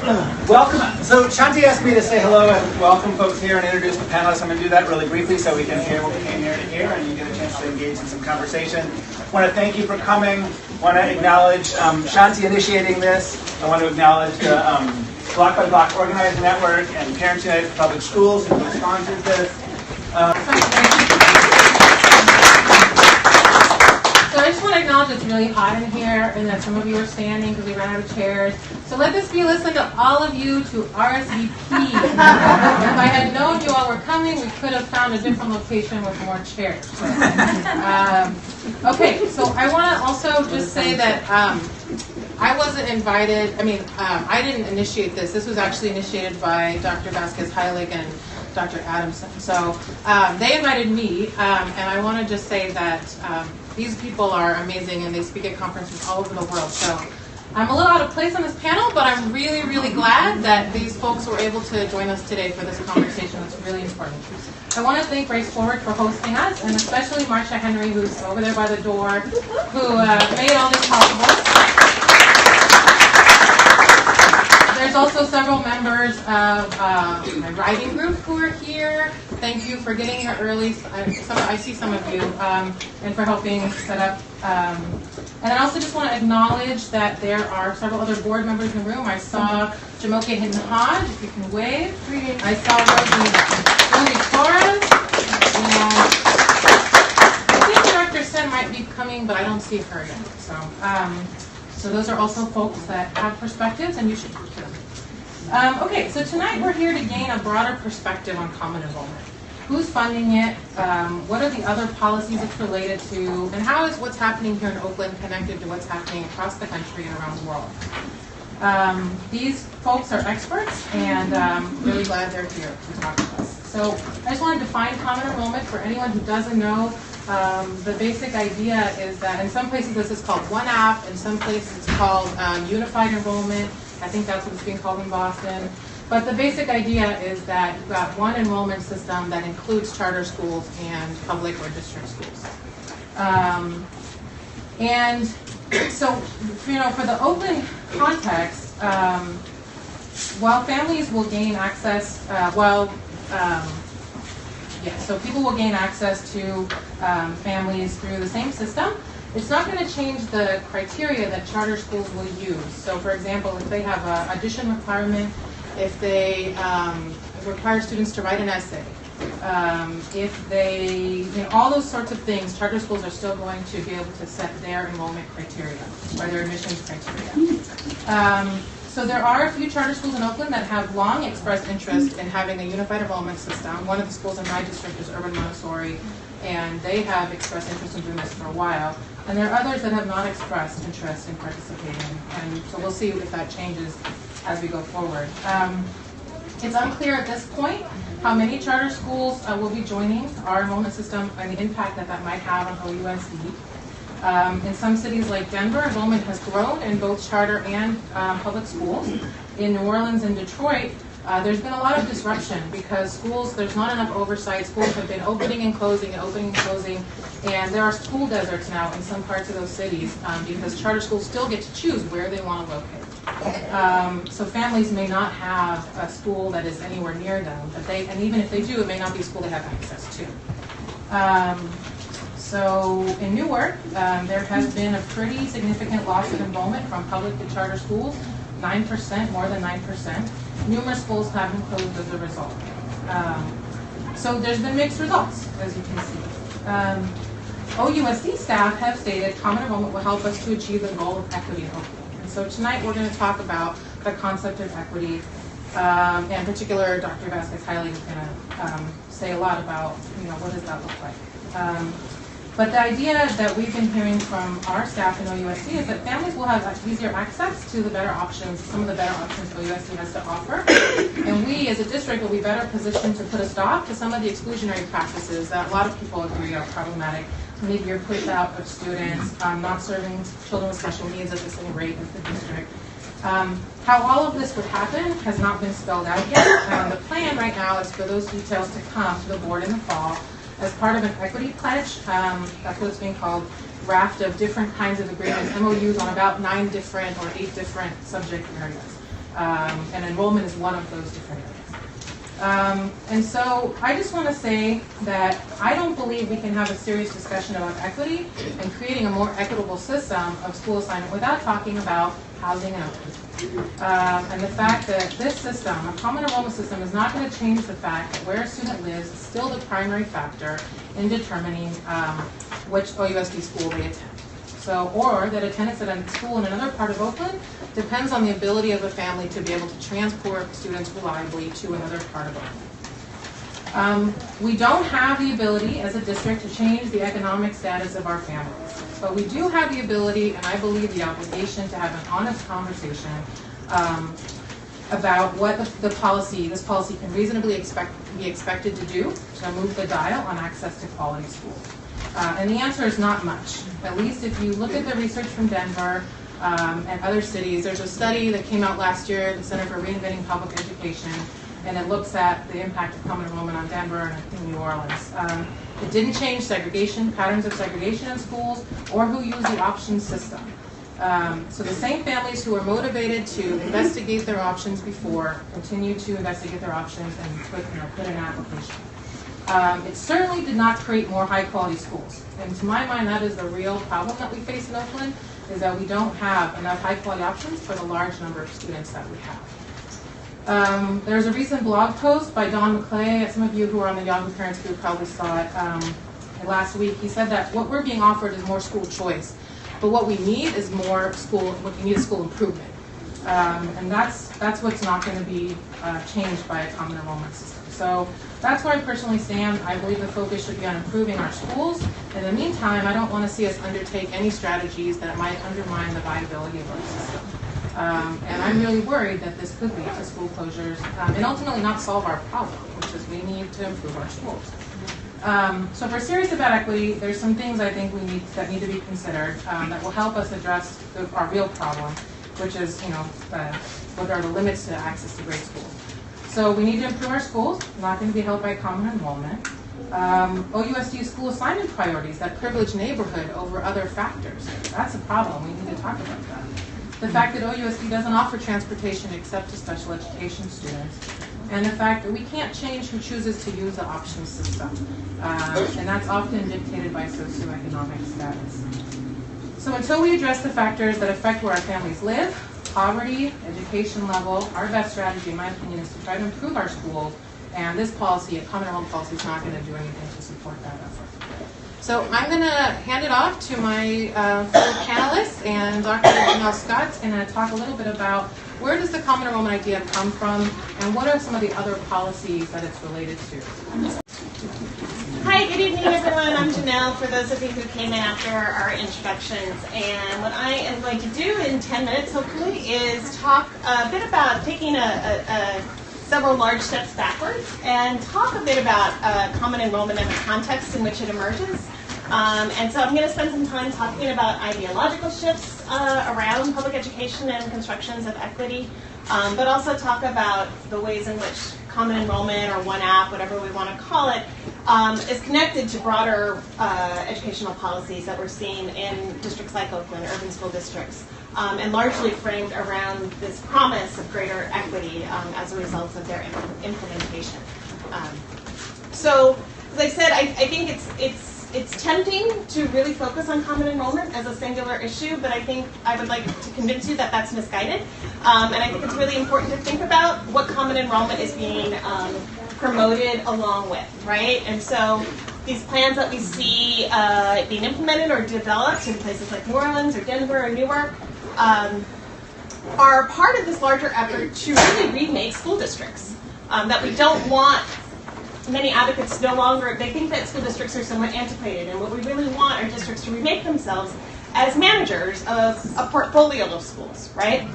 Welcome. So Shanti asked me to say hello and welcome folks here and introduce the panelists. I'm going to do that really briefly so we can hear what we came here to hear and you get a chance to engage in some conversation. I want to thank you for coming. I want to acknowledge Shanti initiating this. I want to acknowledge the Block by Block Organizer Network and Parents United for Public Schools who sponsored this. So I just want to acknowledge it's really hot in here and that some of you are standing because we ran out of chairs. So let this be a lesson to all of you to RSVP. If I had known you all were coming, we could have found a different location with more chairs. Okay, so I want to also just say that I wasn't invited. I didn't initiate this. This was actually initiated by Dr. Vasquez-Heilig and Dr. Adamson. So they invited me, and I want to just say that these people are amazing, and they speak at conferences all over the world. So I'm a little out of place on this panel, but I'm really, really glad that these folks were able to join us today for this conversation. That's really important. I want to thank Race Forward for hosting us, and especially Marcia Henry, who's over there by the door, who made all this possible. There's also several members of my writing group who are here. Thank you for getting here early. I see some of you, and for helping set up. And I also just want to acknowledge that there are several other board members in the room. I saw Jamoke Hinton Hodge, if you can wave. I saw Rosie Torres. And I think Director Sen might be coming, but I don't see her yet. So those are also folks that have perspectives, and you should talk to them. Okay, so tonight we're here to gain a broader perspective on common enrollment. Who's funding it? What are the other policies it's related to? And how is what's happening here in Oakland connected to what's happening across the country and around the world? These folks are experts, and I'm really glad they're here to talk to us. So I just want to define common enrollment for anyone who doesn't know. The basic idea is that in some places this is called one app, in some places it's called unified enrollment. I think that's what it's being called in Boston. But the basic idea is that you've got one enrollment system that includes charter schools and public or district schools. And so, for the Oakland context, while families will gain access, so people will gain access to families through the same system. It's not going to change the criteria that charter schools will use. So, for example, if they have an addition requirement, if they require students to write an essay, if they, all those sorts of things, charter schools are still going to be able to set their enrollment criteria or their admissions criteria. So there are a few charter schools in Oakland that have long expressed interest in having a unified enrollment system. One of the schools in my district is Urban Montessori, and they have expressed interest in doing this for a while. And there are others that have not expressed interest in participating, and so we'll see if that changes as we go forward. It's unclear at this point how many charter schools will be joining our enrollment system and the impact that might have on OUSD. In some cities like Denver, enrollment has grown in both charter and public schools. In New Orleans and Detroit, there's been a lot of disruption because schools, there's not enough oversight. Schools have been opening and closing, and there are school deserts now in some parts of those cities because charter schools still get to choose where they want to locate. So families may not have a school that is anywhere near them, and even if they do, it may not be a school they have access to. So in Newark, there has been a pretty significant loss of enrollment from public to charter schools, 9%, more than 9%. Numerous schools have been closed as a result. So there's been mixed results, as you can see. OUSD staff have stated common enrollment will help us to achieve the goal of equity in Oakland. And so tonight we're going to talk about the concept of equity. In particular, Dr. Vasquez-Heilig is going to say a lot about, what does that look like. But the idea that we've been hearing from our staff in OUSD is that families will have easier access to the better options, some of the better options OUSD has to offer. And we as a district will be better positioned to put a stop to some of the exclusionary practices that a lot of people agree are problematic. Maybe your push out of students, not serving children with special needs at the same rate as the district. How all of this would happen has not been spelled out yet. The plan right now is for those details to come to the board in the fall as part of an equity pledge. That's what it's being called, raft of different kinds of agreements, MOUs on about 9 different or 8 different subject areas. and enrollment is one of those different areas. And so I just want to say that I don't believe we can have a serious discussion about equity and creating a more equitable system of school assignment without talking about housing and Oakland. And the fact that this system, a common enrollment system, is not going to change the fact that where a student lives is still the primary factor in determining which OUSD school they attend. So, or that attendance at a school in another part of Oakland depends on the ability of a family to be able to transport students reliably to another part of Oakland. We don't have the ability as a district to change the economic status of our families, but we do have the ability, and I believe the obligation, to have an honest conversation about what this policy can reasonably be expected to do to move the dial on access to quality schools. And the answer is not much. At least if you look at the research from Denver and other cities, there's a study that came out last year, the Center for Reinventing Public Education, and it looks at the impact of common enrollment on Denver and I think New Orleans. It didn't change segregation, patterns of segregation in schools, or who used the option system. So the same families who were motivated to investigate their options before continue to investigate their options and put in an application. It certainly did not create more high-quality schools. And to my mind, that is the real problem that we face in Oakland, is that we don't have enough high-quality options for the large number of students that we have. There's a recent blog post by Don McClay. Some of you who are on the Yahoo Parents group probably saw it last week. He said that what we're being offered is more school choice, but what we need is more school. What we need is school improvement, and that's what's not going to be changed by a common enrollment system. So that's where I personally stand. I believe the focus should be on improving our schools. In the meantime, I don't want to see us undertake any strategies that might undermine the viability of our system. And I'm really worried that this could lead to school closures and ultimately not solve our problem, which is we need to improve our schools. So if we're serious about equity, there's some things I think that need to be considered that will help us address our real problem, which is, what are the limits to access to great schools. So we need to improve our schools, not going to be held by common enrollment. OUSD school assignment priorities that privilege neighborhood over other factors. That's a problem. We need to talk about that. The fact that OUSD doesn't offer transportation except to special education students. And the fact that we can't change who chooses to use the option system. And that's often dictated by socioeconomic status. So until we address the factors that affect where our families live, poverty, education level, our best strategy, in my opinion, is to try to improve our schools, and this policy, a common enrollment policy, is not going to do anything to support that effort. So I'm going to hand it off to my fellow panelists, and Dr. Janelle Scott's going to talk a little bit about where does the common enrollment idea come from, and what are some of the other policies that it's related to. Hi, good evening everyone. I'm Janelle, for those of you who came in after our introductions. And what I am going to do in 10 minutes, hopefully, is talk a bit about taking several large steps backwards and talk a bit about common enrollment and the context in which it emerges. And so I'm going to spend some time talking about ideological shifts around public education and constructions of equity, but also talk about the ways in which common enrollment, or one app, whatever we want to call it, is connected to broader educational policies that we're seeing in districts like Oakland, urban school districts, and largely framed around this promise of greater equity as a result of their implementation. So, as I said, I think it's tempting to really focus on common enrollment as a singular issue, but I think I would like to convince you that that's misguided. And I think it's really important to think about what common enrollment is being promoted along with, right? And so these plans that we see being implemented or developed in places like New Orleans or Denver or Newark are part of this larger effort to really remake school districts. That we don't want many advocates no longer, they think that school districts are somewhat antiquated, and what we really want are districts to remake themselves as managers of a portfolio of schools, right?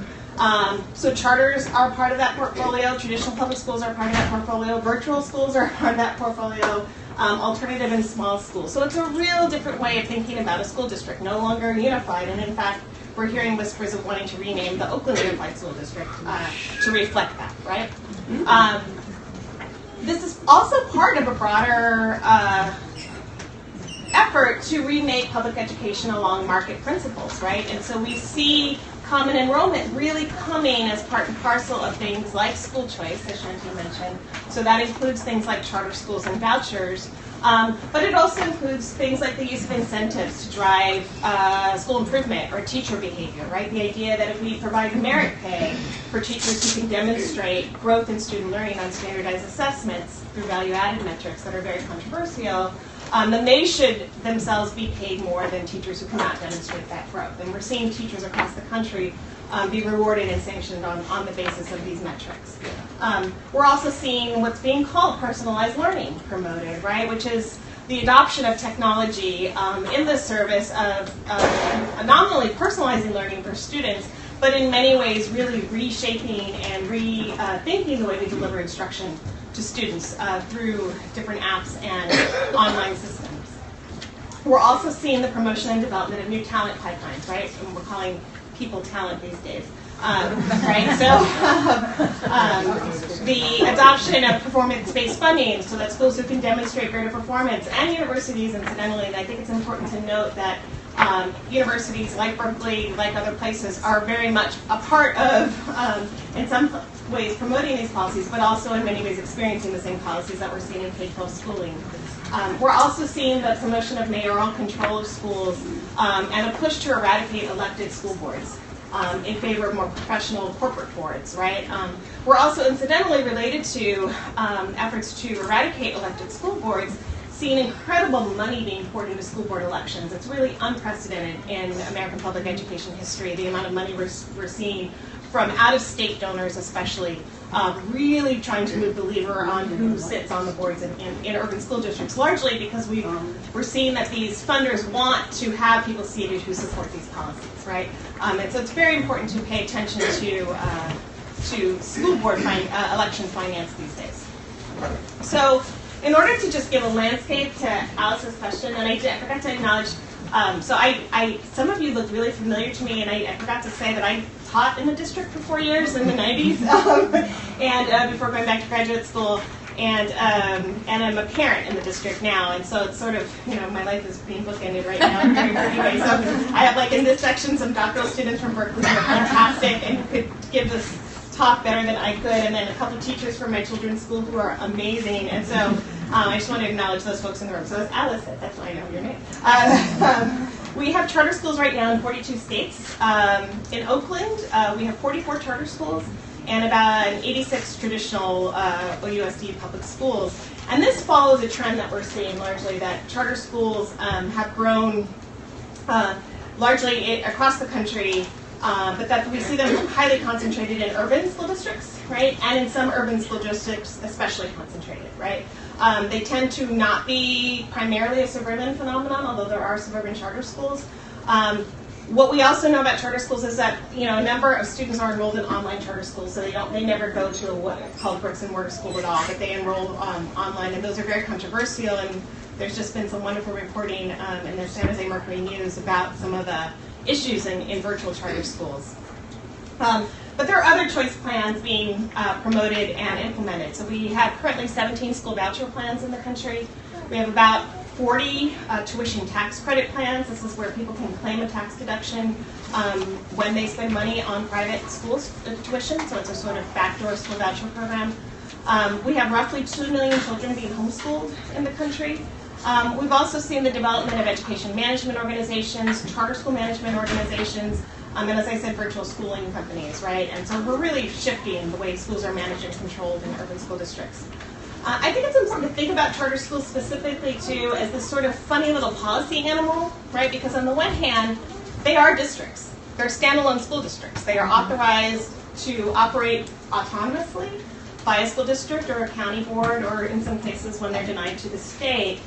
So charters are part of that portfolio, traditional public schools are part of that portfolio, virtual schools are part of that portfolio, alternative and small schools. So it's a real different way of thinking about a school district, no longer unified, and in fact, we're hearing whispers of wanting to rename the Oakland Unified School District to reflect that, right? This is also part of a broader effort to remake public education along market principles, right? And so we see common enrollment really coming as part and parcel of things like school choice, as Shanti mentioned. So that includes things like charter schools and vouchers. But it also includes things like the use of incentives to drive school improvement or teacher behavior, right? The idea that if we provide merit pay for teachers who can demonstrate growth in student learning on standardized assessments through value-added metrics that are very controversial, then they should themselves be paid more than teachers who cannot demonstrate that growth. And we're seeing teachers across the country be rewarded and sanctioned on the basis of these metrics. We're also seeing what's being called personalized learning promoted, right, which is the adoption of technology in the service of not only personalizing learning for students, but in many ways really reshaping and rethinking the way we deliver instruction to students through different apps and online systems. We're also seeing the promotion and development of new talent pipelines, right? And we're calling people talent these days. Right? So the adoption of performance-based funding so that schools who can demonstrate greater performance, and universities incidentally, and I think it's important to note that universities like Berkeley, like other places, are very much a part of, in some ways, promoting these policies, but also in many ways experiencing the same policies that we're seeing in K-12 schooling. We're also seeing the promotion of mayoral control of schools and a push to eradicate elected school boards in favor of more professional corporate boards, right? We're also incidentally related to efforts to eradicate elected school boards, seeing incredible money being poured into school board elections. It's really unprecedented in American public education history, the amount of money we're seeing from out-of-state donors especially, really trying to move the lever on who sits on the boards in urban school districts, largely because we're seeing that these funders want to have people seated who support these policies, right? And so it's very important to pay attention to school board election finance these days. So in order to just give a landscape to Alice's question, and I forgot to acknowledge, so some of you look really familiar to me, and I forgot to say that I taught in the district for 4 years in the 90s, and before going back to graduate school, and I'm a parent in the district now, and so it's sort of, my life is being bookended right now in very pretty way. So I have, like, in this section, some doctoral students from Berkeley who are fantastic and could give this talk better than I could, and then a couple of teachers from my children's school who are amazing, and so I just want to acknowledge those folks in the room. So as Alice said, that's why I know your name. We have charter schools right now in 42 states. In Oakland, we have 44 charter schools and about 86 traditional OUSD public schools. And this follows a trend that we're seeing largely, that charter schools have grown largely across the country, but that we see them highly concentrated in urban school districts, right? And in some urban school districts, especially concentrated, right? They tend to not be primarily a suburban phenomenon, although there are suburban charter schools. What we also know about charter schools is that a number of students are enrolled in online charter schools, so they never go to what's called bricks and mortar school at all, but they enroll online, and those are very controversial. And there's just been some wonderful reporting in the San Jose Mercury News about some of the issues in virtual charter schools. But there are other choice plans being promoted and implemented. So we have currently 17 school voucher plans in the country. We have about 40 tuition tax credit plans. This is where people can claim a tax deduction when they spend money on private schools tuition. So it's a sort of backdoor school voucher program. We have roughly 2 million children being homeschooled in the country. We've also seen the development of education management organizations, charter school management organizations, and as I said, virtual schooling companies, right? And so we're really shifting the way schools are managed and controlled in urban school districts. I think it's important to think about charter schools specifically, too, as this sort of funny little policy animal, right? Because on the one hand, they are districts. They're standalone school districts. They are authorized to operate autonomously by a school district or a county board, or in some cases when they're denied to the state.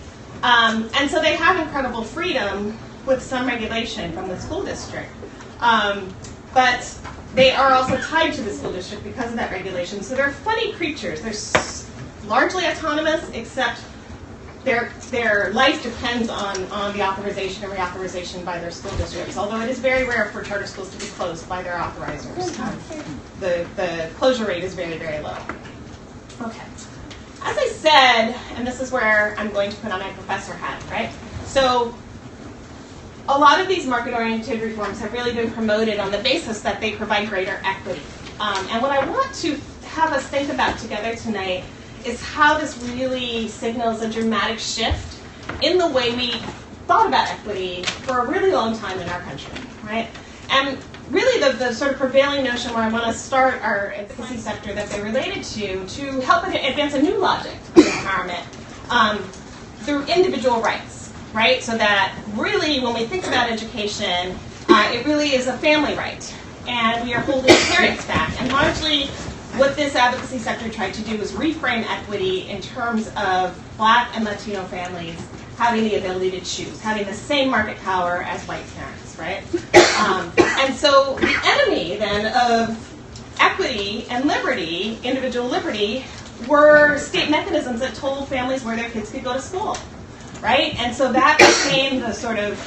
And so they have incredible freedom with some regulation from the school district. But they are also tied to the school district because of that regulation. So they're funny creatures. They're largely autonomous, except their life depends on the authorization and reauthorization by their school districts, although it is very rare for charter schools to be closed by their authorizers. The closure rate is very, very low. Okay. As I said, and this is where I'm going to put on my professor hat, right? So a lot of these market-oriented reforms have really been promoted on the basis that they provide greater equity. And what I want to have us think about together tonight is how this really signals a dramatic shift in the way we thought about equity for a really long time in our country, right? And really the sort of prevailing notion where I want to start our advocacy sector that they're related to help advance a new logic of empowerment through individual rights, right? So that really when we think about education, it really is a family right. And we are holding parents back. And largely what this advocacy sector tried to do was reframe equity in terms of Black and Latino families having the ability to choose, having the same market power as white parents, right? And so the enemy then of equity and liberty, individual liberty, were state mechanisms that told families where their kids could go to school, right? And so that became the sort of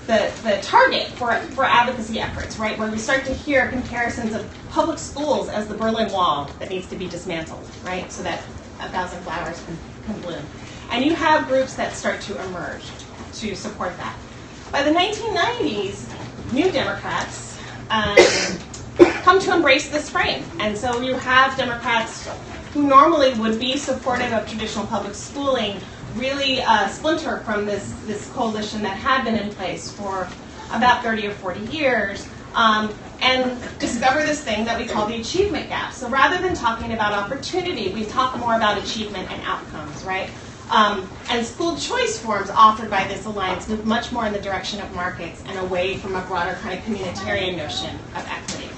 the target for advocacy efforts, right? Where we start to hear comparisons of public schools as the Berlin Wall that needs to be dismantled, right? So that 1,000 flowers can bloom. And you have groups that start to emerge to support that. By the 1990s, New Democrats come to embrace this frame. And so you have Democrats who normally would be supportive of traditional public schooling really splinter from this coalition that had been in place for about 30 or 40 years and discover this thing that we call the achievement gap. So rather than talking about opportunity, we talk more about achievement and outcomes, right? And school choice forms offered by this alliance move much more in the direction of markets and away from a broader kind of communitarian notion of equity.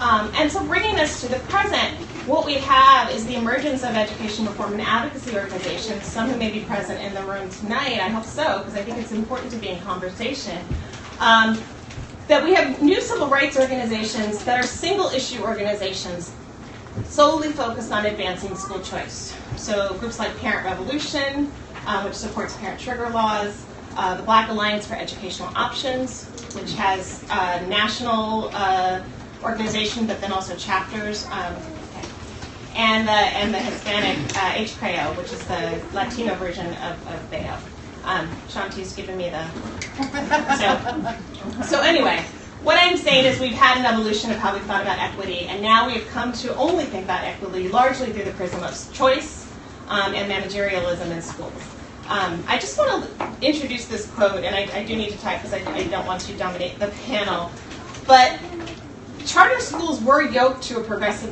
And so bringing us to the present, what we have is the emergence of education reform and advocacy organizations, some who may be present in the room tonight, I hope so, because I think it's important to be in conversation, that we have new civil rights organizations that are single-issue organizations solely focused on advancing school choice. So groups like Parent Revolution, which supports parent trigger laws, the Black Alliance for Educational Options, which has a national organization, but then also chapters, and the Hispanic HCREO, which is the Latino version of BAO. Shanti's giving me the... So anyway, what I'm saying is we've had an evolution of how we've thought about equity, and now we have come to only think about equity largely through the prism of choice and managerialism in schools. I just want to introduce this quote, and I do need to type because I don't want to dominate the panel, but charter schools were yoked to a progressive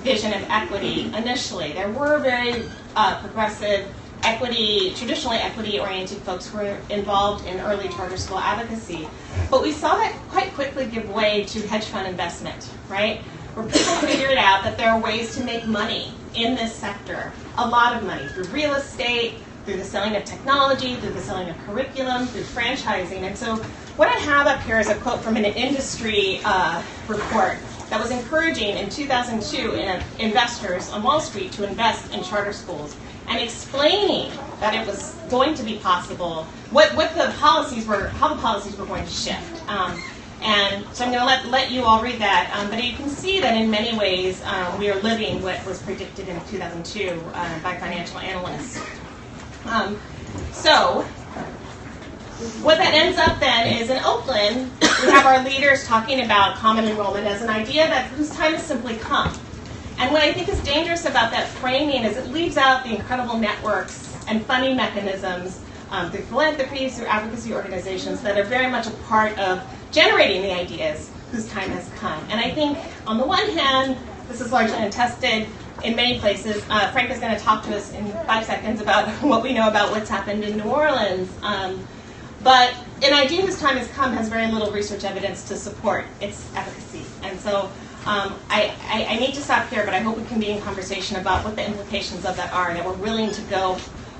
vision of equity initially. There were very progressive traditionally equity-oriented folks who were involved in early charter school advocacy. But we saw that quite quickly give way to hedge fund investment, right? Where people figured out that there are ways to make money in this sector, a lot of money, through real estate, through the selling of technology, through the selling of curriculum, through franchising. And so what I have up here is a quote from an industry report that was encouraging in 2002 investors on Wall Street to invest in charter schools, and explaining that it was going to be possible, what the policies were, how the policies were going to shift. And so I'm going to let you all read that, but you can see that in many ways we are living what was predicted in 2002 by financial analysts. So what that ends up then is in Oakland, we have our leaders talking about common enrollment as an idea whose time has simply come. And what I think is dangerous about that framing is it leaves out the incredible networks and funding mechanisms through philanthropies, through advocacy organizations that are very much a part of generating the ideas whose time has come. And I think on the one hand, this is largely untested in many places. Frank is going to talk to us in 5 seconds about what we know about what's happened in New Orleans. But an idea whose time has come has very little research evidence to support its efficacy. And so I need to stop here, but I hope we can be in conversation about what the implications of that are, that we're willing to go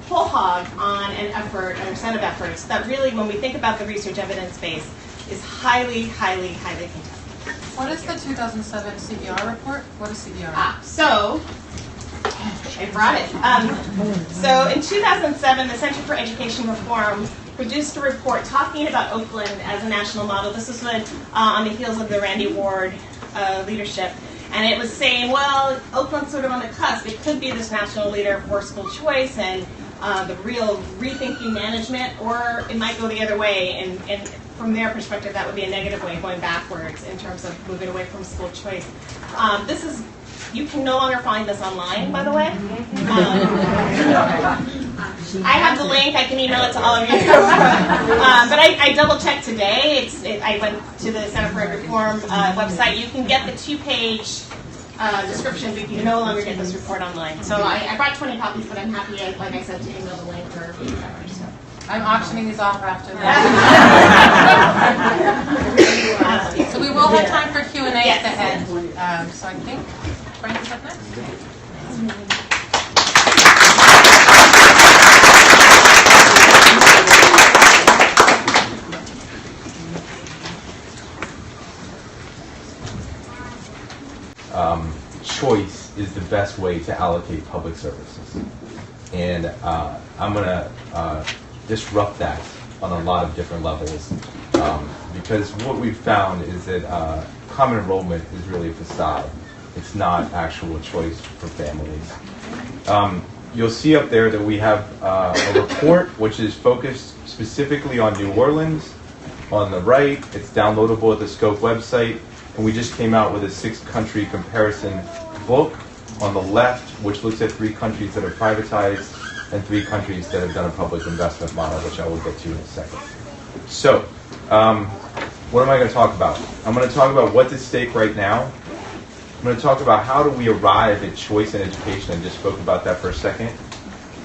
whole hog on an effort, or a set of efforts that really, when we think about the research evidence base, is highly, highly, highly contested. What is the 2007 CBR report? What is CBR? So, I brought it. So in 2007, the Center for Education Reform produced a report talking about Oakland as a national model. This was on the heels of the Randy Ward leadership. And it was saying, well, Oakland's sort of on the cusp. It could be this national leader for school choice, and the real rethinking management, or it might go the other way, and from their perspective, that would be a negative way, going backwards in terms of moving away from school choice. You can no longer find this online, by the way. I have the link. I can email it to all of you. But I double-checked today. I went to the Center for Reform website. You can get the 2-page description, but you can no longer get this report online. So I brought 20 copies, but I'm happy, like I said, to email the link or whatever. So. I'm auctioning these off after this. So we will have time for Q&A at the end. So I think Frank is up next. Choice is the best way to allocate public services. And I'm going to disrupt that on a lot of different levels, because what we've found is that common enrollment is really a facade. It's not actual choice for families. You'll see up there that we have a report which is focused specifically on New Orleans. On the right, it's downloadable at the Scope website, and we just came out with a 6-country comparison book on the left, which looks at 3 countries that are privatized and 3 countries that have done a public investment model, which I will get to in a second. So, what am I going to talk about? I'm going to talk about what's at stake right now. I'm going to talk about how do we arrive at choice in education. I just spoke about that for a second.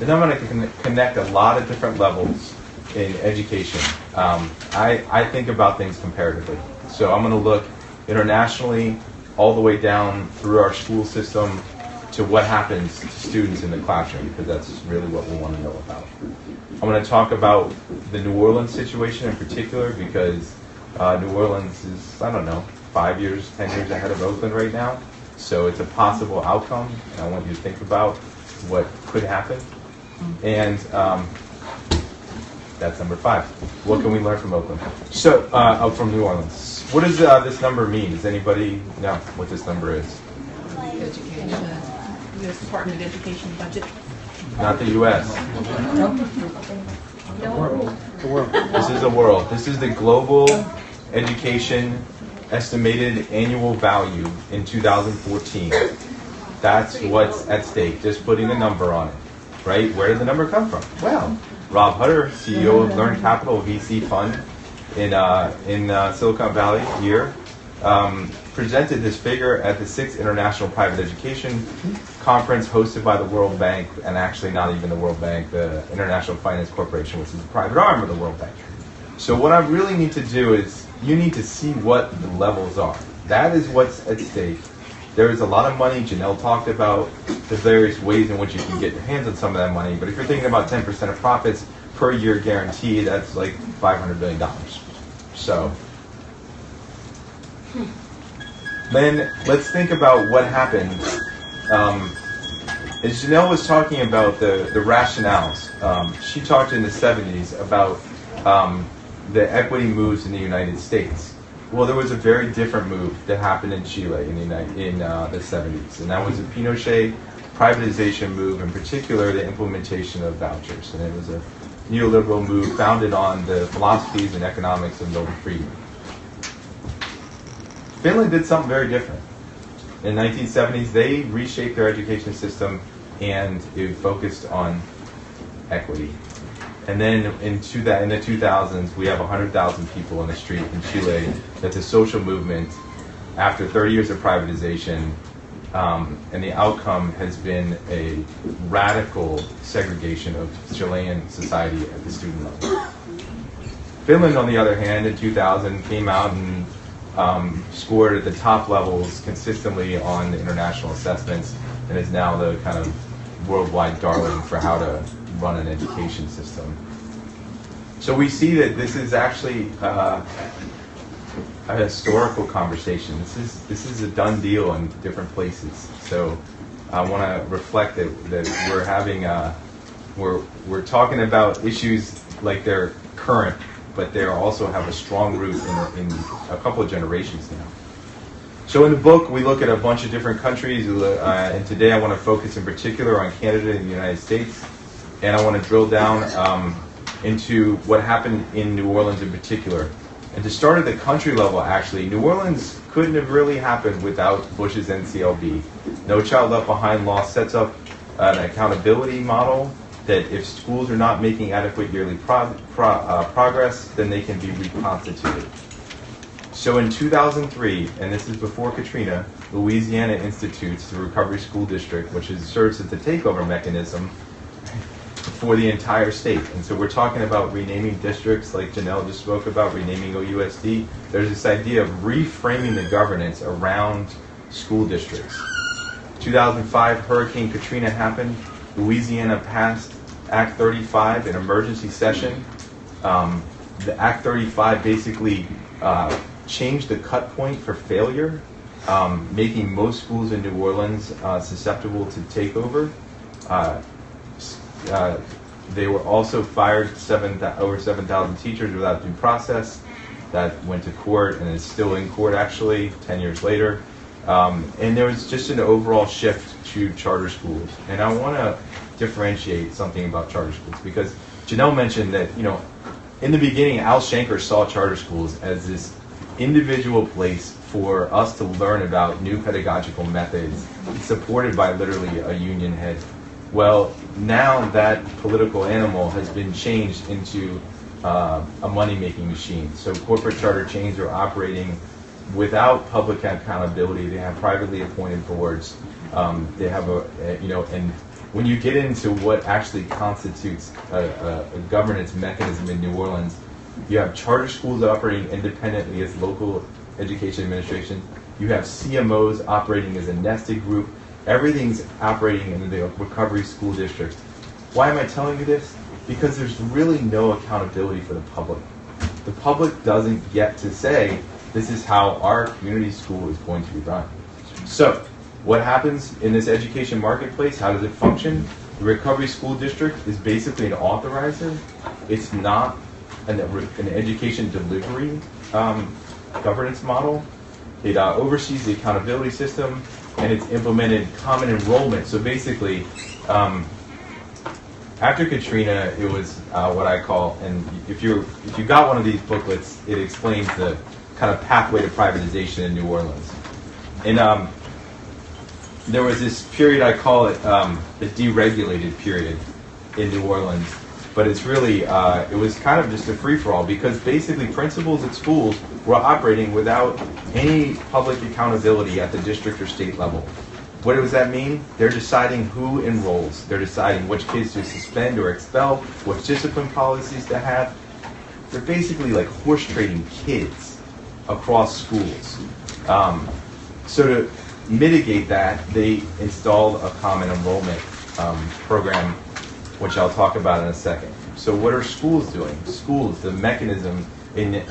Then I'm going to connect a lot of different levels in education. I think about things comparatively. So I'm going to look internationally, all the way down through our school system to what happens to students in the classroom, because that's really what we want to know about. I'm going to talk about the New Orleans situation in particular, because New Orleans is, 5 years, 10 years ahead of Oakland right now. So it's a possible outcome, and I want you to think about what could happen. And that's number 5. What can we learn from Oakland? So, from New Orleans. What does this number mean? Does anybody know what this number is? Education. U.S. Department of Education budget. Not the U.S. The world. This is the world. This is the global education estimated annual value in 2014. That's what's at stake. Just putting a number on it, right? Where did the number come from? Well, Rob Hutter, CEO of Learn Capital, VC fund in Silicon Valley here, presented this figure at the 6th International Private Education Conference hosted by the World Bank, and actually not even the World Bank, the International Finance Corporation, which is a private arm of the World Bank. So what I really need to do is, you need to see what the levels are. That is what's at stake. There is a lot of money. Janelle talked about the various ways in which you can get your hands on some of that money, but if you're thinking about 10% of profits per year guarantee, that's like $500 billion. So, then let's think about what happened. As Janelle was talking about the rationales, she talked in the 70s about the equity moves in the United States. Well, there was a very different move that happened in Chile in the 70s, and that was a Pinochet privatization move, in particular the implementation of vouchers. And it was a neoliberal move founded on the philosophies and economics of Milton Friedman. Finland did something very different. In the 1970s, they reshaped their education system, and it focused on equity. And then in the 2000s, we have 100,000 people in the street in Chile. That's a social movement after 30 years of privatization, and the outcome has been a radical segregation of Chilean society at the student level. Finland, on the other hand, in 2000 came out and scored at the top levels consistently on the international assessments, and is now the kind of worldwide darling for how to run an education system. So we see that this is actually a historical conversation. This is a done deal in different places. So I want to reflect that we're having we're talking about issues like they're current, but they also have a strong root in a couple of generations now. So in the book, we look at a bunch of different countries, and today I want to focus in particular on Canada and the United States. and I want to drill down into what happened in New Orleans in particular. And to start at the country level, actually, New Orleans couldn't have really happened without Bush's NCLB. No Child Left Behind law sets up an accountability model that if schools are not making adequate yearly progress, then they can be reconstituted. So in 2003, and this is before Katrina, Louisiana institutes the Recovery School District, which serves as the takeover mechanism for the entire state. And so we're talking about renaming districts like Janelle just spoke about, renaming OUSD. There's this idea of reframing the governance around school districts. 2005, Hurricane Katrina happened. Louisiana passed Act 35 in emergency session. The Act 35 basically changed the cut point for failure, making most schools in New Orleans susceptible to takeover. They were also fired over 7,000 teachers without due process. That went to court and is still in court actually 10 years later. And there was just an overall shift to charter schools. And I want to differentiate something about charter schools because Janelle mentioned that, in the beginning, Al Shanker saw charter schools as this individual place for us to learn about new pedagogical methods supported by literally a union head. Well, now that political animal has been changed into a money-making machine. So corporate charter chains are operating without public accountability. They have privately appointed boards. They have and when you get into what actually constitutes a governance mechanism in New Orleans, you have charter schools operating independently as local education administration. You have CMOs operating as a nested group. Everything's operating in the recovery school districts. Why am I telling you this? Because there's really no accountability for the public. The public doesn't get to say, this is how our community school is going to be run. So, what happens in this education marketplace? How does it function? The recovery school district is basically an authorizer. It's not an education delivery governance model. It oversees the accountability system, and it's implemented common enrollment. So basically, after Katrina, it was what I call, and if you got one of these booklets, it explains the kind of pathway to privatization in New Orleans. And there was this period, I call it the deregulated period in New Orleans. But it's really, it was kind of just a free-for-all because basically principals at schools were operating without any public accountability at the district or state level. What does that mean? They're deciding who enrolls. They're deciding which kids to suspend or expel, which discipline policies to have. They're basically like horse trading kids across schools. So to mitigate that, they installed a common enrollment program, which I'll talk about in a second. So what are schools doing? Schools, the mechanism in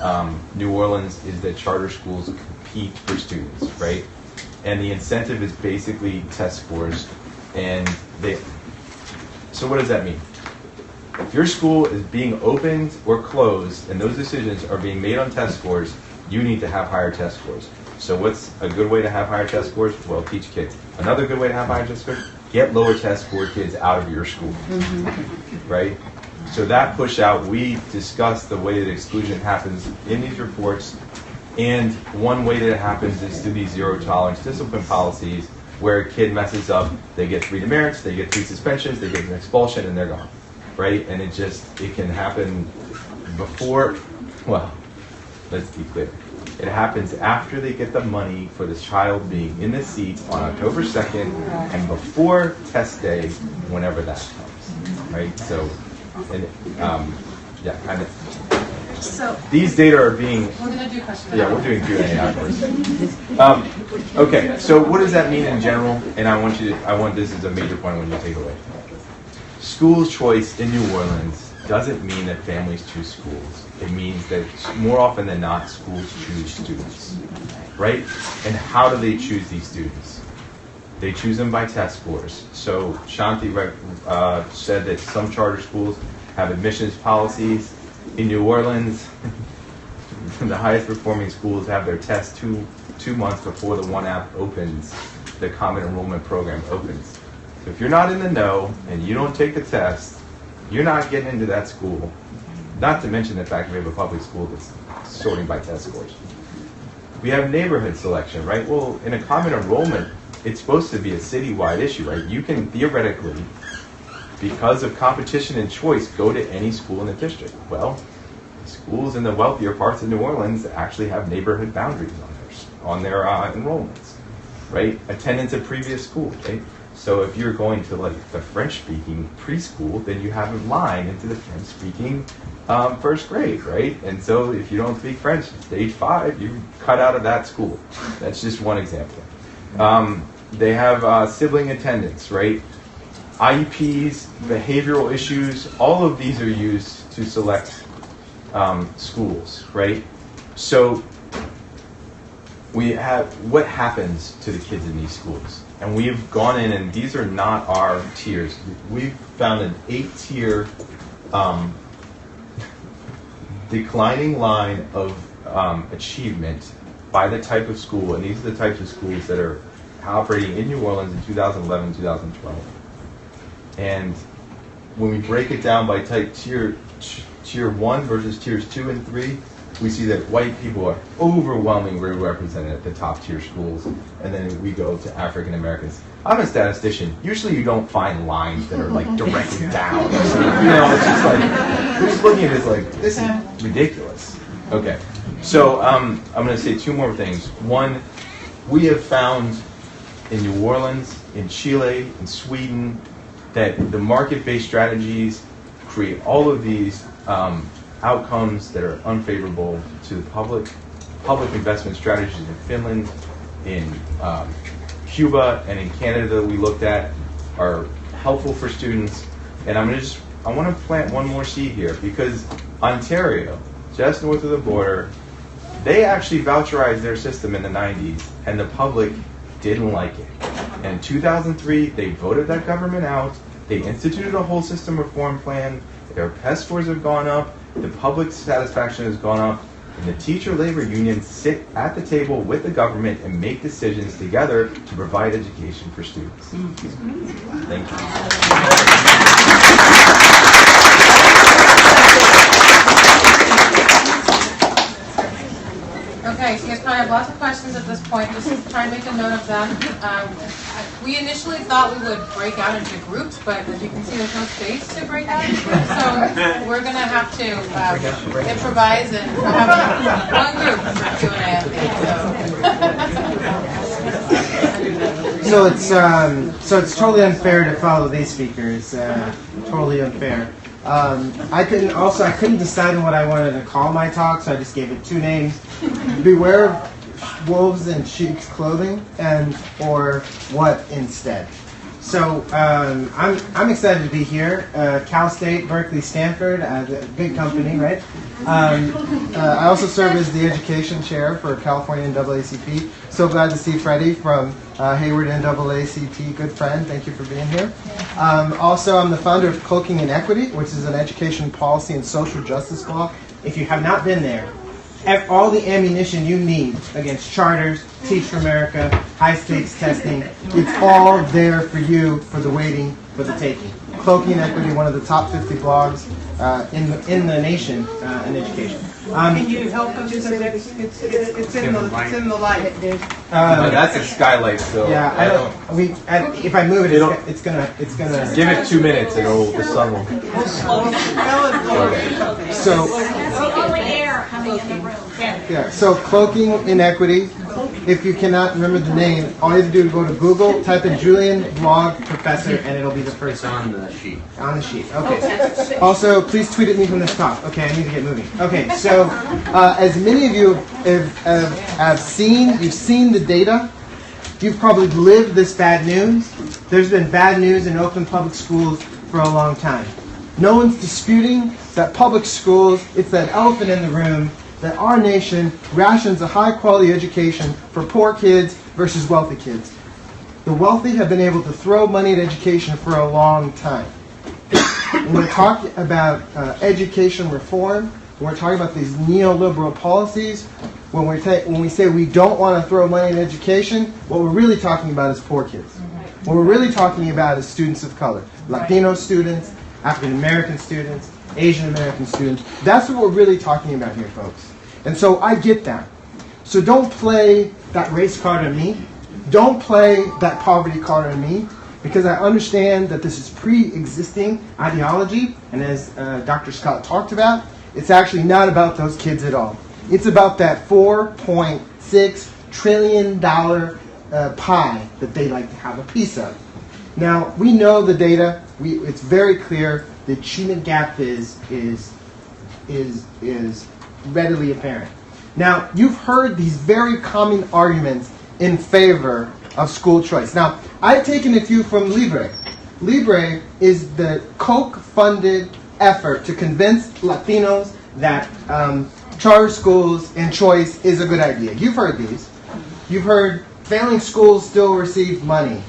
New Orleans is that charter schools compete for students, right? And the incentive is basically test scores. And so what does that mean? If your school is being opened or closed, and those decisions are being made on test scores, you need to have higher test scores. So what's a good way to have higher test scores? Well, teach kids. Another good way to have higher test scores? Get lower test score kids out of your school, right? So that push out, we discussed the way that exclusion happens in these reports, and one way that it happens is through these zero tolerance discipline policies where a kid messes up, they get 3 demerits, they get 3 suspensions, they get an expulsion, and they're gone, right? And it can happen before, well, let's be clear. It happens after they get the money for this child being in the seats on October 2nd and before test day, whenever that comes, right? So, and yeah, kind of. So these data are being. We're going to do questions. Yeah, we're doing Q&A afterwards. Okay, so what does that mean in general? And I want this as a major point when you take away. School choice in New Orleans doesn't mean that families choose schools. It means that more often than not, schools choose students, right? And how do they choose these students? They choose them by test scores. So Shanti said that some charter schools have admissions policies. In New Orleans, the highest performing schools have their test two months before the one app opens, the common enrollment program opens. So if you're not in the know and you don't take the test, you're not getting into that school. Not to mention the fact we have a public school that's sorting by test scores. We have neighborhood selection, right? Well, in a common enrollment, it's supposed to be a citywide issue, right? You can theoretically, because of competition and choice, go to any school in the district. Well, schools in the wealthier parts of New Orleans actually have neighborhood boundaries on their enrollments, right? Attendance at previous school, right? So if you're going to like the French-speaking preschool, then you have a line into the French-speaking first grade, right? And so if you don't speak French, stage 5, you cut out of that school. That's just one example. They have sibling attendance, right? IEPs, behavioral issues, all of these are used to select schools, right? So we have what happens to the kids in these schools. And we've gone in, and these are not our tiers. We've found an 8-tier declining line of achievement by the type of school, and these are the types of schools that are operating in New Orleans in 2011, 2012. And when we break it down by type tier 1 versus tiers 2 and 3, we see that white people are overwhelmingly represented at the top tier schools, and then we go to African Americans. I'm a statistician. Usually you don't find lines that are like directly down. You know, it's just like, we're just looking at this like, this is ridiculous. Okay, so I'm going to say 2 more things. One, we have found in New Orleans, in Chile, in Sweden, that the market-based strategies create all of these outcomes that are unfavorable to the public investment strategies in Finland, in Cuba, and in Canada that we looked at are helpful for students. And I want to plant one more seed here, because Ontario, just north of the border, they actually voucherized their system in the 90s, and the public didn't like it. And in 2003, they voted that government out. They instituted a whole system reform plan. Their PES scores have gone up. The public satisfaction has gone up. And the teacher labor unions sit at the table with the government and make decisions together to provide education for students. Thank you. Okay, so you guys probably have lots of questions at this point. Just try and make a note of them. We initially thought we would break out into groups, but as you can see, there's no space to break out into groups, so we're going to have to improvise and have one group for Q&A, I think. So it's totally unfair to follow these speakers. Totally unfair. I couldn't decide on what I wanted to call my talk, so I just gave it 2 names: Beware of Wolves in Sheep's Clothing, and or What Instead. So I'm excited to be here. Cal State, Berkeley, Stanford, a big company, right? I also serve as the education chair for California NAACP. So glad to see Freddie from Hayward NAACP, good friend. Thank you for being here. Also, I'm the founder of Cloaking and Equity, which is an education policy and social justice blog. If you have not been there, all the ammunition you need against charters, Teach for America, high-stakes testing, it's all there for you for the waiting, for the taking. Cloaking and Equity, one of the top 50 blogs in the nation in education. Can you help us? It's in the light. No, that's a skylight still. Yeah, if I move it, it's gonna. Give it 2 minutes and the sun will. So. Only air coming in the room. Yeah. So Cloaking Inequity. If you cannot remember the name, all you have to do is go to Google, type in Julian Blog Professor, and it'll be the first. It's on the sheet. On the sheet. Okay. Also, please tweet at me from this talk. Okay, I need to get moving. Okay. So, as many of you have seen, you've seen the data. You've probably lived this bad news. There's been bad news in Oakland public schools for a long time. No one's disputing that public schools, it's that elephant in the room, that our nation rations a high-quality education for poor kids versus wealthy kids. The wealthy have been able to throw money at education for a long time. When we're talking about education reform, when we're talking about these neoliberal policies, when we say we don't want to throw money in education, what we're really talking about is poor kids. What we're really talking about is students of color, Latino students, African American students, Asian American students. That's what we're really talking about here, folks. And so I get that. So don't play that race card on me. Don't play that poverty card on me, because I understand that this is pre-existing ideology, and as Dr. Scott talked about, it's actually not about those kids at all. It's about that $4.6 trillion pie that they like to have a piece of. Now, we know the data. It's very clear. The achievement gap is readily apparent. Now, you've heard these very common arguments in favor of school choice. Now, I've taken a few from Libre. Libre is the Koch-funded effort to convince Latinos that charter schools and choice is a good idea. You've heard these. You've heard failing schools still receive money.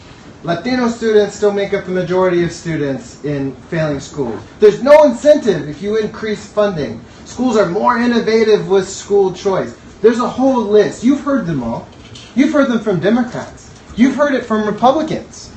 Latino students still make up the majority of students in failing schools. There's no incentive if you increase funding. Schools are more innovative with school choice. There's a whole list. You've heard them all. You've heard them from Democrats. You've heard it from Republicans.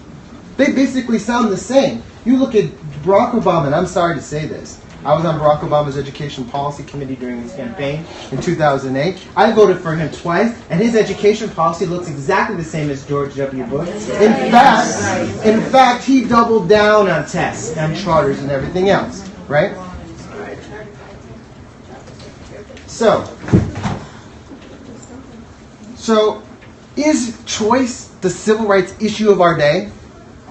They basically sound the same. You look at Barack Obama, and I'm sorry to say this. I was on Barack Obama's Education Policy Committee during his campaign in 2008. I voted for him twice, and his education policy looks exactly the same as George W. Bush. In fact, he doubled down on tests and charters and everything else, right? So is choice the civil rights issue of our day?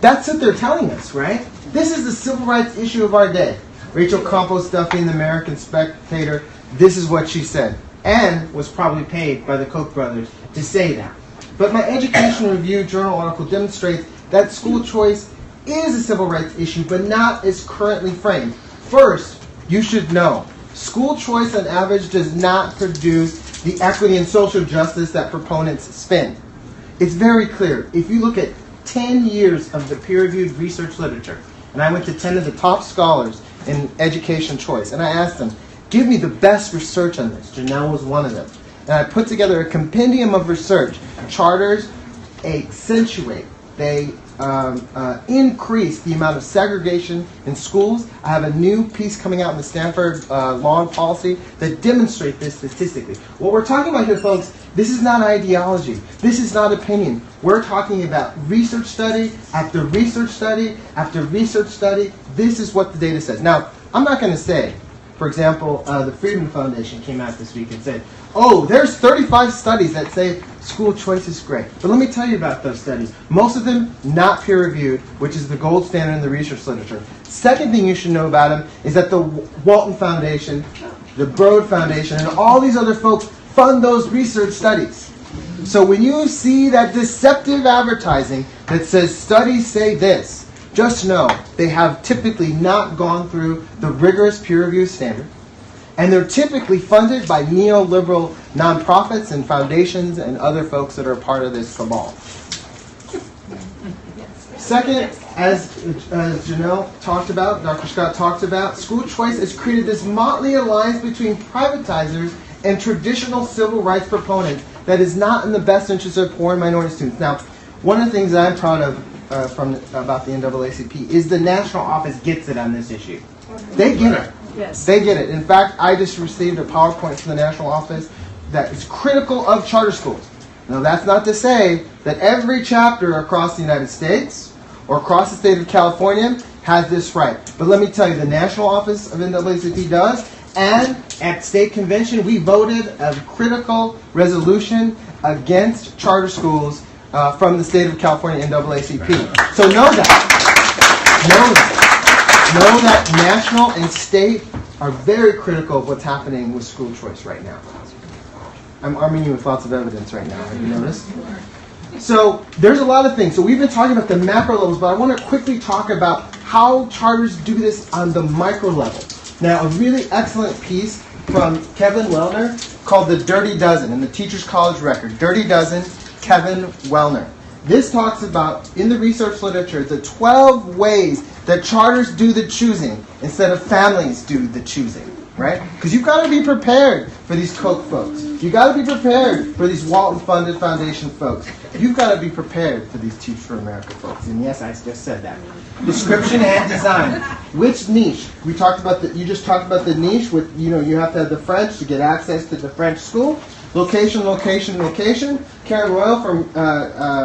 That's what they're telling us, right? This is the civil rights issue of our day. Rachel Campos Duffy in the American Spectator, this is what she said, and was probably paid by the Koch brothers to say that. But my Education Review journal article demonstrates that school choice is a civil rights issue, but not as currently framed. First, you should know, school choice on average does not produce the equity and social justice that proponents spin. It's very clear. If you look at 10 years of the peer-reviewed research literature, and I went to 10 of the top scholars in education choice, and I asked them, give me the best research on this. Janelle was one of them. And I put together a compendium of research. Charters accentuate, they increase the amount of segregation in schools. I have a new piece coming out in the Stanford Law and Policy that demonstrates this statistically. What we're talking about here, folks, this is not ideology. This is not opinion. We're talking about research study after research study after research study. This is what the data says. Now, I'm not going to say, for example, the Friedman Foundation came out this week and said, oh, there's 35 studies that say school choice is great. But let me tell you about those studies. Most of them not peer-reviewed, which is the gold standard in the research literature. Second thing you should know about them is that the Walton Foundation, the Broad Foundation, and all these other folks fund those research studies. So when you see that deceptive advertising that says studies say this, just know they have typically not gone through the rigorous peer review standard. And they're typically funded by neoliberal nonprofits and foundations and other folks that are a part of this cabal. Second, as Janelle talked about, Dr. Scott talked about, school choice has created this motley alliance between privatizers and traditional civil rights proponents that is not in the best interest of poor and minority students. Now, one of the things that I'm proud of about the NAACP is the national office gets it on this issue. They get it. Yes. They get it. In fact, I just received a PowerPoint from the national office that is critical of charter schools. Now, that's not to say that every chapter across the United States or across the state of California has this right. But let me tell you, the national office of NAACP does, and at state convention, we voted a critical resolution against charter schools from the state of California NAACP. So know that. Know that. Know that national and state are very critical of what's happening with school choice right now. I'm arming you with lots of evidence right now. Have you noticed? So there's a lot of things. So we've been talking about the macro levels, but I want to quickly talk about how charters do this on the micro level. Now, a really excellent piece from Kevin Wellner called The Dirty Dozen in the Teachers College Record. Dirty Dozen, Kevin Wellner. This talks about, in the research literature, the 12 ways that charters do the choosing instead of families do the choosing. right? Because you've got to be prepared for these Koch folks. You've got to be prepared for these Walton-funded foundation folks. You've got to be prepared for these Teach for America folks. And yes, I just said that. Description and design. Which niche? We talked about you just talked about the niche with, you have to have the French to get access to the French school. Location, location, location. Karen Royal,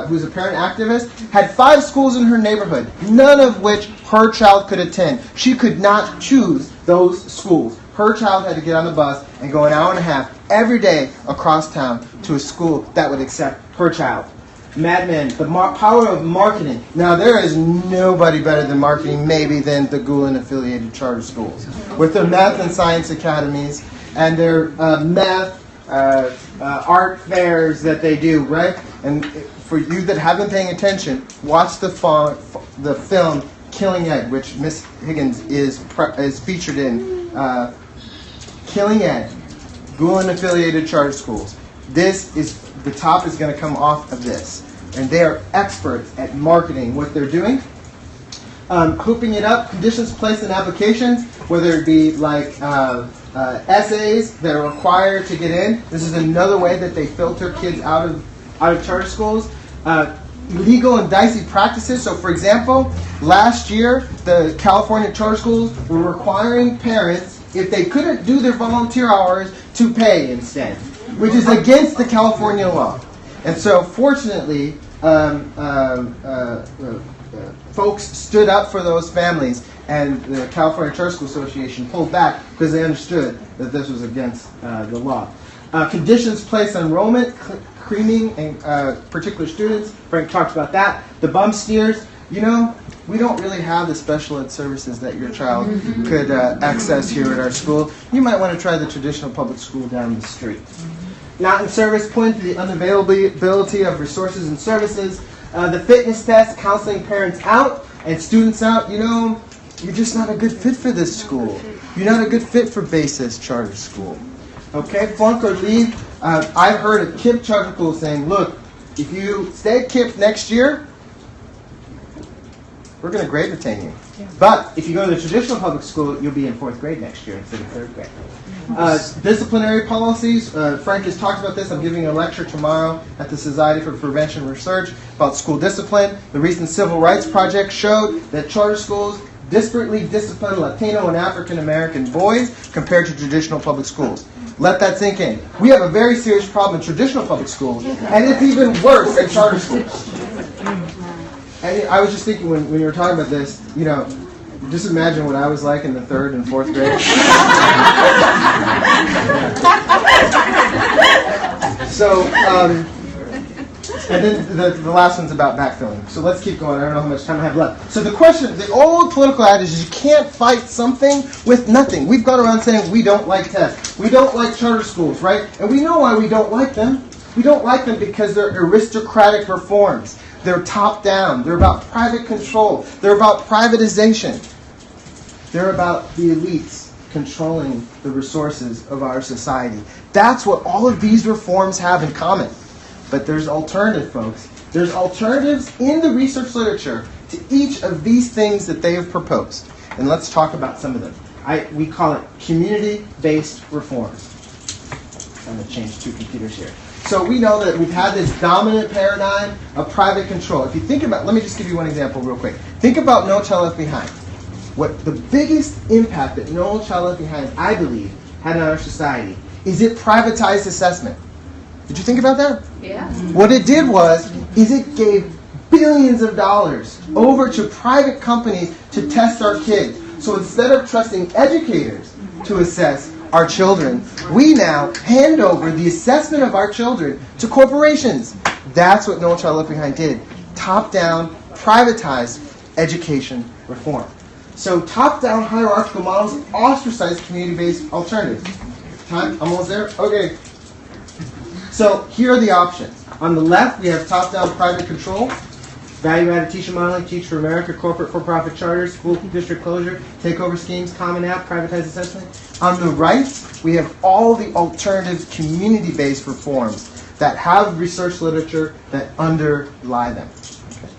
who's a parent activist, had 5 schools in her neighborhood, none of which her child could attend. She could not choose those schools. Her child had to get on the bus and go an hour and a half every day across town to a school that would accept her child. Mad Men, the power of marketing. Now, there is nobody better than marketing, maybe, than the Gulen-affiliated charter schools. With their math and science academies and their math art fairs that they do, right? And for you that have been paying attention, watch the film Killing Ed, which Miss Higgins is featured in. Killing Ed, Gulen-affiliated charter schools. The top is going to come off of this. And they are experts at marketing what they're doing. Hooping it up, conditions placed in applications, whether it be like essays that are required to get in. This is another way that they filter kids out of charter schools. Legal and dicey practices. So, for example, last year, the California charter schools were requiring parents, if they couldn't do their volunteer hours, to pay instead, which is against the California law. And so, fortunately, folks stood up for those families, and the California Charter School Association pulled back because they understood that this was against the law. Conditions placed on enrollment, creaming and particular students. Frank talked about that. The bump steers. We don't really have the special ed services that your child could access here at our school. You might want to try the traditional public school down the street. Not in service, point to the unavailability of resources and services. The fitness test, counseling parents out and students out. You're just not a good fit for this school. You're not a good fit for Basis Charter School. Okay, flunk or leave. I've heard of KIPP charter schools saying, look, if you stay at KIPP next year, we're going to grade retain you. But if you go to the traditional public school, you'll be in 4th grade next year instead of 3rd grade. Disciplinary policies. Frank has talked about this. I'm giving a lecture tomorrow at the Society for Prevention Research about school discipline. The recent Civil Rights Project showed that charter schools disparately discipline Latino and African American boys compared to traditional public schools. Let that sink in. We have a very serious problem in traditional public schools, and it's even worse in charter schools. And I was just thinking when you were talking about this, just imagine what I was like in the 3rd and 4th grade. So, and then the last one's about backfilling. So let's keep going. I don't know how much time I have left. So the old political adage is you can't fight something with nothing. We've gone around saying we don't like tests. We don't like charter schools, right? And we know why we don't like them. We don't like them because they're aristocratic reforms. They're top-down. They're about private control. They're about privatization. They're about the elites controlling the resources of our society. That's what all of these reforms have in common. But there's alternative, folks. There's alternatives in the research literature to each of these things that they have proposed. And let's talk about some of them. We call it community-based reforms. I'm going to change 2 computers here. So we know that we've had this dominant paradigm of private control. If you think about, let me just give you one example real quick. Think about No Child Left Behind. What the biggest impact that No Child Left Behind, I believe, had on our society is it privatized assessment. Did you think about that? Yeah. What it did is it gave billions of dollars over to private companies to test our kids. So instead of trusting educators to assess our children, we now hand over the assessment of our children to corporations. That's what No Child Left Behind did. Top-down, privatized education reform. So top-down hierarchical models ostracize community-based alternatives. Time? I'm almost there? Okay. So here are the options. On the left, we have top-down private control, value-added teacher modeling, Teach for America, corporate for-profit charters, school district closure, takeover schemes, Common App, privatized assessment. On the right, we have all the alternative community-based reforms that have research literature that underlie them. Okay.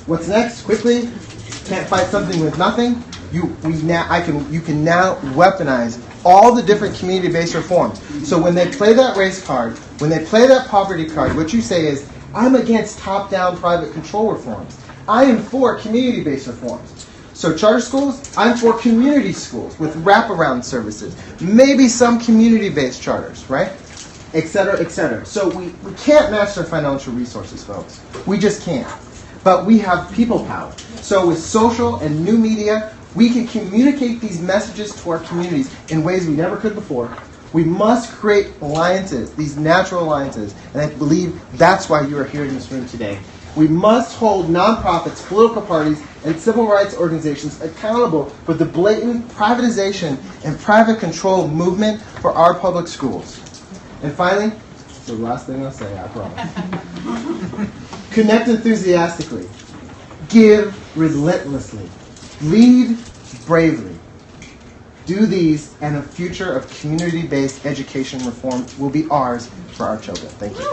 What's next? Quickly, can't fight something with nothing. you can now weaponize all the different community-based reforms. So when they play that race card, when they play that poverty card, what you say is, I'm against top-down private control reforms. I am for community-based reforms. So charter schools, I'm for community schools with wraparound services. Maybe some community-based charters, right? Et cetera, et cetera. So we can't match their financial resources, folks. We just can't. But we have people power. So with social and new media, we can communicate these messages to our communities in ways we never could before. We must create alliances, these natural alliances, and I believe that's why you are here in this room today. We must hold nonprofits, political parties, and civil rights organizations accountable for the blatant privatization and private control movement for our public schools. And finally, it's the last thing I'll say, I promise. Connect enthusiastically. Give relentlessly. Lead bravely. Do these, and a future of community-based education reform will be ours for our children. Thank you.